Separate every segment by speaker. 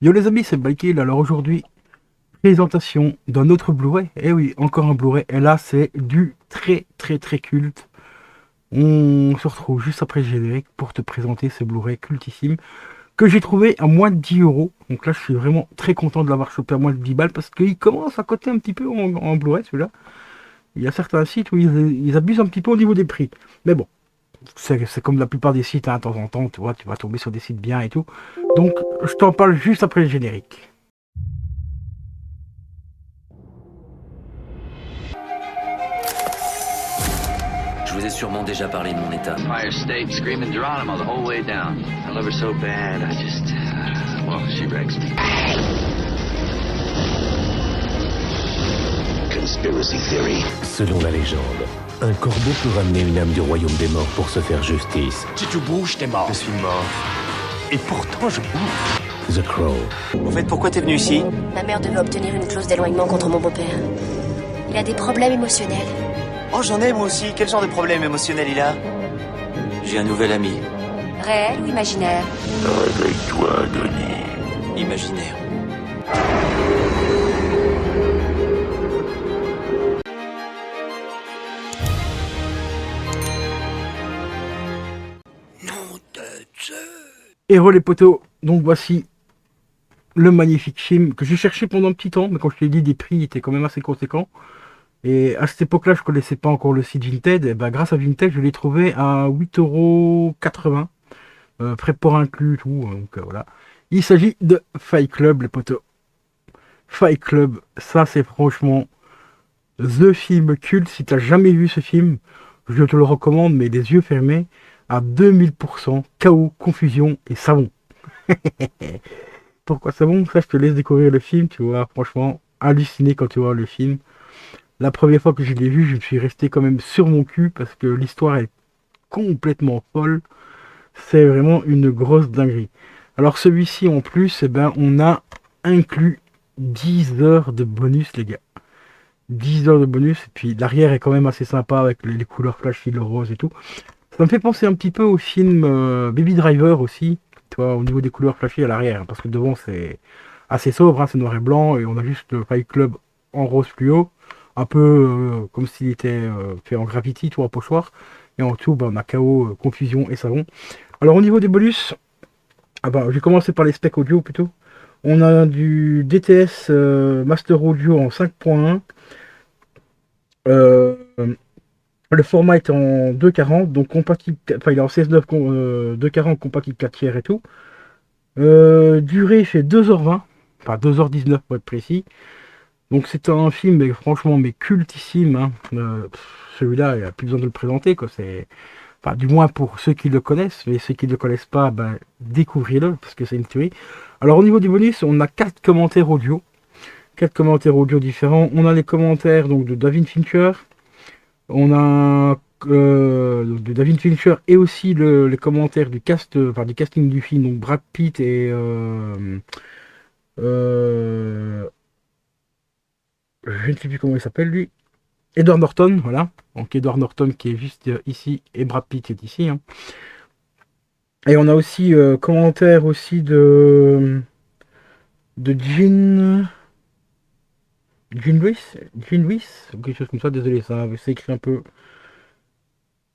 Speaker 1: Yo les amis, c'est Mikey. Alors aujourd'hui, présentation d'un autre Blu-ray. Eh oui, encore un Blu-ray. Et là, c'est du très très très culte. On se retrouve juste après le générique pour te présenter ce Blu-ray cultissime que j'ai trouvé à moins de 10 euros. Donc là, je suis vraiment très content de l'avoir chopé à moins de 10 balles parce qu'il commence à coter un petit peu en Blu-ray celui-là. Il y a certains sites où ils abusent un petit peu au niveau des prix. Mais bon, c'est comme la plupart des sites, hein, de temps en temps, tu vois, tu vas tomber sur des sites bien et tout. Donc, je t'en parle juste après le générique.
Speaker 2: Je vous ai sûrement déjà parlé de mon état.
Speaker 3: Empire State screaming Geronimo the whole way down. I love her so bad, I just... well, she breaks me.
Speaker 4: Conspiracy theory.
Speaker 5: Selon la légende, un corbeau peut ramener une âme du royaume des morts pour se faire justice.
Speaker 4: Si tu bouges, t'es mort.
Speaker 5: Je suis mort. Et pourtant, je bouge. The Crow.
Speaker 4: Au fait, pourquoi t'es venu ici?
Speaker 6: Ma mère devait obtenir une clause d'éloignement contre mon beau-père. Il a des problèmes émotionnels.
Speaker 4: Oh, j'en ai moi aussi. Quel genre de problème émotionnel il a? J'ai un nouvel ami.
Speaker 6: Réel ou imaginaire?
Speaker 4: Réveille-toi, Denis. Imaginaire.
Speaker 1: Héros les poteaux, donc voici le magnifique film que j'ai cherché pendant un petit temps, mais quand je t'ai dit, des prix étaient quand même assez conséquents. Et à cette époque-là, je connaissais pas encore le site Vinted. Et ben, grâce à Vinted, je l'ai trouvé à 8,80 €, frais pour inclus, tout. Donc voilà. Il s'agit de Fight Club, les poteaux. Fight Club, ça c'est franchement the film culte. Si t'as jamais vu ce film, je te le recommande, mais les yeux fermés, à 2000%, chaos, confusion et savon. Pourquoi savon? Ça, je te laisse découvrir le film, tu vois, franchement, halluciné quand tu vois le film. La première fois que je l'ai vu, je me suis resté quand même sur mon cul parce que l'histoire est complètement folle. C'est vraiment une grosse dinguerie. Alors celui-ci en plus, eh ben, on a inclus 10 heures de bonus, les gars. 10 heures de bonus, et puis l'arrière est quand même assez sympa avec les couleurs flashy, le rose et tout. Ça me fait penser un petit peu au film Baby Driver aussi, tu vois, au niveau des couleurs flashy à l'arrière, hein, parce que devant c'est assez sobre, hein, c'est noir et blanc, et on a juste le Fight Club en rose fluo, un peu comme s'il était fait en graffiti, tout en pochoir, et en dessous, bah, on a chaos, confusion et savon. Alors au niveau des bonus, ah bah, je vais commencer par les specs audio plutôt. On a du DTS Master Audio en 5.1. Euh, le format est en 2.40, donc compatible, enfin il est en 16.9 2.40 compatible 4 tiers et tout. Durée fait 2h20, enfin 2h19 pour être précis. Donc c'est un film mais franchement mais cultissime, hein. Celui-là, il n'y a plus besoin de le présenter, quoi. C'est, enfin, du moins pour ceux qui le connaissent, mais ceux qui ne le connaissent pas, ben, découvrez-le parce que c'est une tuerie. Alors au niveau du bonus, on a 4 commentaires audio. 4 commentaires audio différents. On a les commentaires donc, de David Fincher. On a de David Fincher et aussi les commentaires du cast, enfin, du casting du film, donc Brad Pitt et euh, je ne sais plus comment il s'appelle lui. Edward Norton, voilà. Donc Edward Norton qui est juste ici et Brad Pitt est ici, hein. Et on a aussi commentaire aussi de Jean Lewis, ou quelque chose comme ça. Désolé, ça c'est écrit un peu.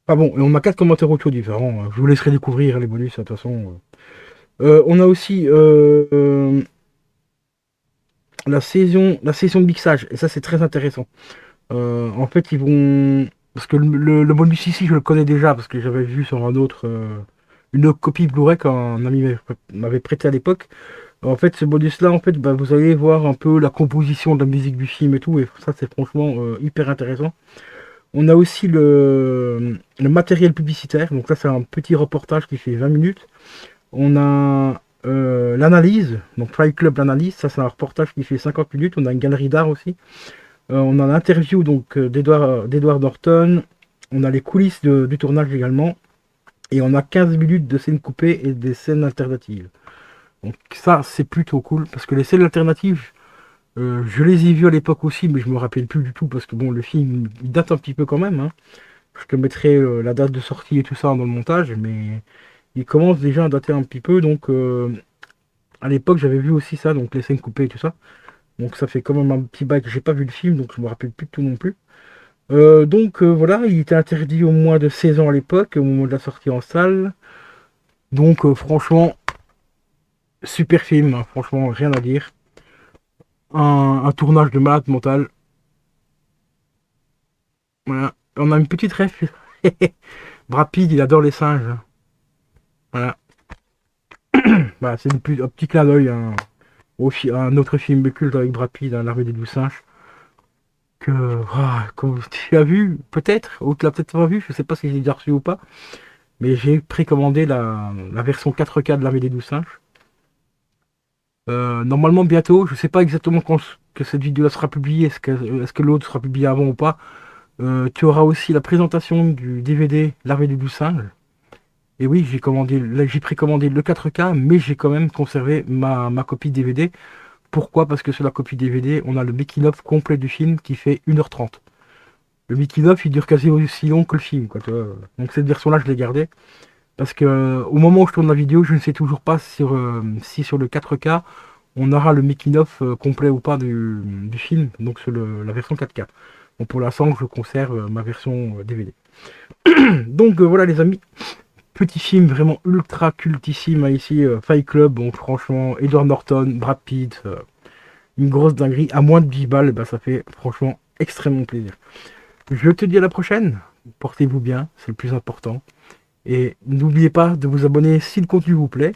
Speaker 1: Ah bon, et on a 4 commentaires audio différents, hein. Je vous laisserai découvrir les bonus de toute façon. On a aussi la session de mixage, et ça c'est très intéressant. En fait, ils vont. Parce que le bonus ici, je le connais déjà, parce que j'avais vu sur un autre. Une autre copie Blu-ray qu'un ami m'avait prêté à l'époque. En fait, ce bonus-là, en fait, bah, vous allez voir un peu la composition de la musique du film et tout, et ça, c'est franchement hyper intéressant. On a aussi le matériel publicitaire, donc là, c'est un petit reportage qui fait 20 minutes. On a l'analyse, donc Fight Club l'analyse, ça, c'est un reportage qui fait 50 minutes. On a une galerie d'art aussi. On a l'interview donc d'Edward Norton. On a les coulisses du tournage également. Et on a 15 minutes de scènes coupées et des scènes alternatives. Donc ça, c'est plutôt cool, parce que les scènes alternatives, je les ai vues à l'époque aussi, mais je me rappelle plus du tout, parce que bon, le film, il date un petit peu quand même, hein. Je te mettrai la date de sortie et tout ça dans le montage, mais il commence déjà à dater un petit peu, donc À l'époque, j'avais vu aussi ça, donc les scènes coupées et tout ça. Donc ça fait quand même un petit bail que j'ai pas vu le film, donc je me rappelle plus de tout non plus. Voilà, il était interdit au moins de 16 ans à l'époque, au moment de la sortie en salle. Donc franchement, super film, hein, franchement, rien à dire. Un tournage de malade mental. Voilà. On a une petite ref. Brad Pitt, il adore les singes. Voilà. Voilà, c'est un petit clin d'œil hein, à un autre film culte avec Brad Pitt, hein, L'armée des 12 singes. Comme tu as vu, peut-être, ou tu l'as peut-être pas vu, je sais pas si j'ai déjà reçu ou pas, mais j'ai précommandé la version 4K de l'armée des 12 singes. Normalement bientôt, je sais pas exactement quand que cette vidéo sera publiée, est-ce que l'autre sera publié avant ou pas. Tu auras aussi la présentation du DVD L'armée des 12 singes. Et oui, j'ai précommandé le 4K, mais j'ai quand même conservé ma copie DVD. Pourquoi? Parce que sur la copie DVD, on a le making-of complet du film qui fait 1h30. Le making-of, il dure quasi aussi long que le film, quoi, tu vois. Donc cette version-là, je l'ai gardée. Parce que au moment où je tourne la vidéo, je ne sais toujours pas si sur le 4K, on aura le making-of complet ou pas du film, donc sur la version 4K. Donc pour l'instant, je conserve ma version DVD. Donc voilà les amis, petit film vraiment ultra cultissime hein, ici, Fight Club, bon franchement, Edward Norton, Brad Pitt, une grosse dinguerie, à moins de 10 balles, bah, ça fait franchement extrêmement plaisir. Je te dis à la prochaine, portez-vous bien, c'est le plus important. Et n'oubliez pas de vous abonner si le contenu vous plaît,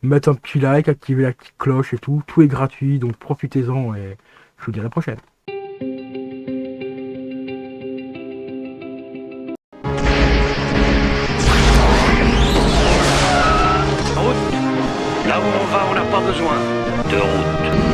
Speaker 1: mettre un petit like, activer la petite cloche et tout est gratuit, donc profitez-en et je vous dis à la prochaine.
Speaker 3: Là où on va, on n'a pas besoin de route.